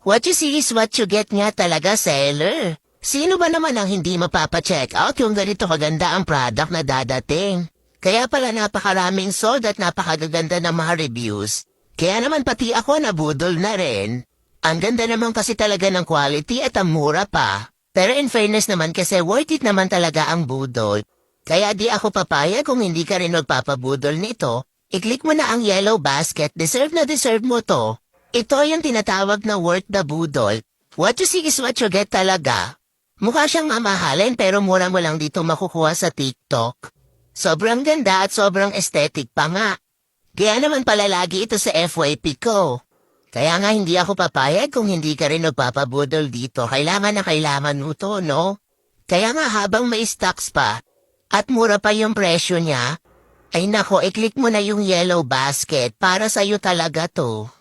What you see is what you get nga talaga, seller. Sino ba naman ang hindi mapapacheck out kung ganito kaganda ang product na dadating? Kaya pala napakaraming sold at napakagaganda ng mga reviews. Kaya naman pati ako nabudol na rin. Ang ganda naman kasi talaga ng quality at ang mura pa. Pero in fairness naman kasi worth it naman talaga ang budol. Kaya di ako papayag kung hindi ka rin magpapabudol nito. I-click mo na ang yellow basket, deserve na deserve mo to. Ito yung tinatawag na worth the budol. What you see is what you get talaga. Mukha siyang mamahalin pero mura mo lang dito makukuha sa TikTok. Sobrang ganda at sobrang aesthetic pa nga. Kaya naman pala lagi ito sa FYP ko. Kaya nga hindi ako papayag kung hindi ka rin magpapabudol dito. Kailangan na kailangan mo to, no? Kaya nga habang may stocks pa at mura pa yung presyo niya, ay nako, i-click mo na yung yellow basket para sa'yo talaga to.